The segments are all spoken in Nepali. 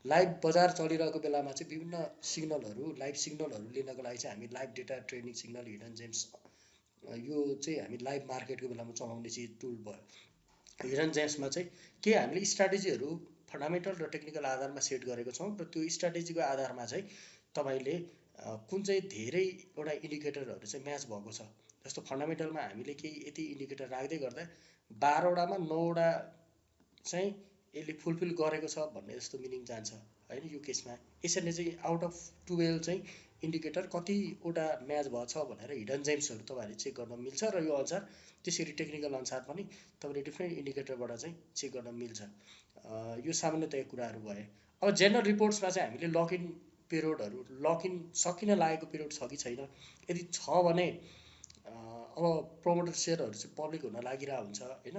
लाइभ बजार चलिरहेको बेलामा चाहिँ विभिन्न सिग्नलहरू लाइभ सिग्नलहरू लिनको लागि चाहिँ हामी live data training signal hidden gems यो चाहिँ हामी लाइभ मार्केटको बेलामा चलाउने चाहिँ टुल भयो। हिडन जेम्समा चाहिँ के हामीले स्ट्राटेजीहरू फन्डामेन्टल र टेक्निकल आधारमा सेट गरेको छौँ र त्यो स्ट्राटेजीको आधारमा चाहिँ तपाईँले कुन चाहिँ धेरैवटा इन्डिकेटरहरू चाहिँ म्याच भएको छ। जस्तो फन्डामेन्टलमा हामीले केही यति इन्डिकेटर राख्दै गर्दा 12वटामा 9वटा चाहिँ यसले फुलफिल गरेको छ भन्ने जस्तो मिनिङ जान्छ होइन यो केसमा। यसरी चाहिँ आउट अफ 12 चाहिँ इन्डिकेटर कतिवटा म्याच भएछ भनेर हिडन जेम्सहरू तपाईँहरूले चेक गर्न मिल्छ र यो अनुसार त्यसरी टेक्निकल अनुसार पनि तपाईँले डिफ्रेन्ट इन्डिकेटरबाट चाहिँ चेक गर्न मिल्छ। यो सामान्यतया कुराहरू भए। अब जेनरल रिपोर्ट्समा चाहिँ हामीले लक इन पिरियडहरू लक इन सकिन लागेको पिरियड छ कि छैन, यदि छ भने अब प्रमोटर सेयरहरू चाहिँ पब्लिक हुन लागिरहेको हुन्छ होइन,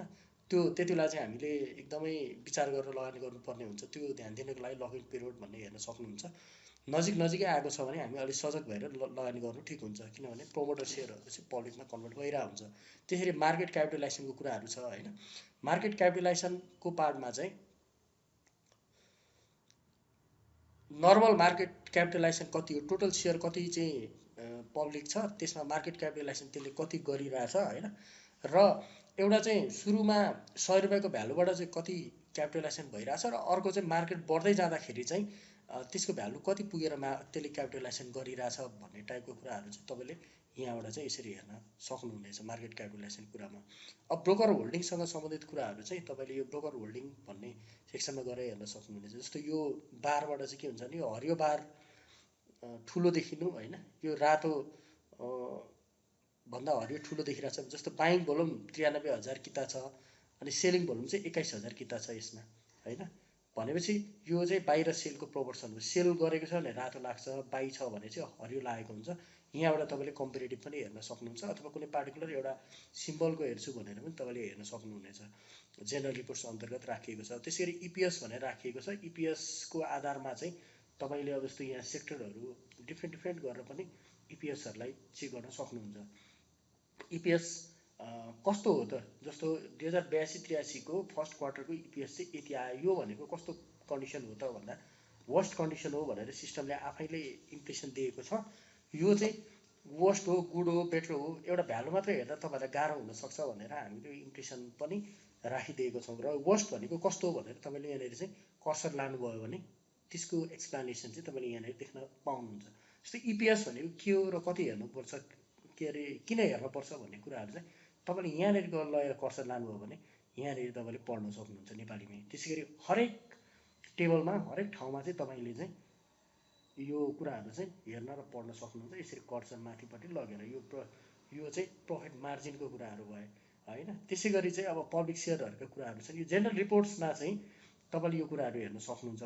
त्यो त्यति बेला चाहिँ हामीले एकदमै विचार गरेर लगानी गर्नुपर्ने हुन्छ। त्यो ध्यान दिनको लागि लक इन पिरियड भन्ने हेर्न सक्नुहुन्छ। नजिकै आएको छ भने हामी अलिक सजग भएर लगानी गर्नु ठिक हुन्छ, किनभने प्रमोटर सेयरहरू चाहिँ पब्लिकमा कन्भर्ट भइरहेको हुन्छ। त्यसरी मार्केट क्यापिटलाइजेसनको कुराहरू छ होइन। मार्केट क्यापिटलाइजेसनको पार्टमा चाहिँ नर्मल मार्केट क्यापिटलाइजेसन कति हो, टोटल सेयर कति चाहिँ पब्लिक छ, त्यसमा मार्केट क्यापिटलाइजेसन त्यसले कति गरिरहेछ होइन। र एउटा चाहिँ सुरुमा 100 रुपियाँको भ्यालुबाट चाहिँ कति क्यापिटलाइजेसन भइरहेछ र अर्को चाहिँ मार्केट बढ्दै जाँदाखेरि चाहिँ त्यसको भ्यालु कति पुगेर त्यसले क्यापिटलाइजेसन गरिरहेछ भन्ने टाइपको कुराहरू चाहिँ तपाईँले यहाँबाट चाहिँ यसरी हेर्न सक्नुहुनेछ मार्केट क्यापिटलाइजेसन कुरामा। अब ब्रोकर होल्डिङसँग सम्बन्धित कुराहरू चाहिँ तपाईँले यो ब्रोकर होल्डिङ भन्ने सेक्सनमा गएर हेर्न सक्नुहुनेछ। जस्तो यो बारबाट चाहिँ के हुन्छ भने यो हरियो बार ठुलो देखिनु होइन, यो रातो भन्दा हरियो ठुलो देखिरहेछ। जस्तो बाइङ भोल्युम 93,000 किता छ अनि सेलिङ भोल्युम चाहिँ 21,000 किता छ यसमा होइन। भनेपछि यो चाहिँ बाहिर सेलको प्रोपोर्सन हो, सेल गरेको छ भने रातो लाग्छ, बाई छ भने चाहिँ हरियो लागेको हुन्छ। यहाँबाट तपाईँले कम्पेरिटिभ पनि हेर्न सक्नुहुन्छ अथवा कुनै पार्टिकुलर एउटा सिम्बलको हेर्छु भनेर पनि तपाईँले हेर्न सक्नुहुनेछ। जेनरल रिपोर्ट्स अन्तर्गत राखिएको छ। त्यसरी इपिएस भनेर राखिएको छ। इपिएसको आधारमा चाहिँ तपाईँले अब जस्तो यहाँ सेक्टरहरू डिफ्रेन्ट गरेर पनि इपिएसहरूलाई चेक गर्न सक्नुहुन्छ। इपिएस कस्तो हो त, जस्तो 2082-83को फर्स्ट क्वार्टरको इपिएस चाहिँ यति आयो, यो भनेको कस्तो कन्डिसन हो त भन्दा वर्स्ट कन्डिसन हो भनेर सिस्टमले आफैले इम्प्रेसन दिएको छ। यो चाहिँ वर्स्ट हो, गुड हो, बेटर हो, एउटा भ्यालु मात्रै हेर्दा तपाईँलाई गाह्रो हुनसक्छ भनेर हामीले इम्प्रेसन पनि राखिदिएको छौँ। र वर्स्ट भनेको कस्तो हो भनेर तपाईँले यहाँनिर चाहिँ कर्सर लानुभयो भने त्यसको एक्सप्लेनेसन चाहिँ तपाईँले यहाँनिर देख्न पाउनुहुन्छ। जस्तै इपिएस भनेको के हो र कति हेर्नुपर्छ, के अरे किन हेर्नुपर्छ भन्ने कुराहरू चाहिँ तपाईँले यहाँनिर लगेर कर्सर लानुभयो भने यहाँनिर तपाईँले पढ्न सक्नुहुन्छ नेपालीमै। त्यसै गरी हरेक टेबलमा हरेक ठाउँमा चाहिँ तपाईँले चाहिँ यो कुराहरू चाहिँ हेर्न र पढ्न सक्नुहुन्छ। यसरी कर्सर माथिपट्टि लगेर यो चाहिँ प्रफिट मार्जिनको कुराहरू भए होइन। त्यसै गरी चाहिँ अब पब्लिक सेयरहरूका कुराहरू छन्। यो जेनरल रिपोर्ट्समा चाहिँ तपाईँले यो कुराहरू हेर्न सक्नुहुन्छ।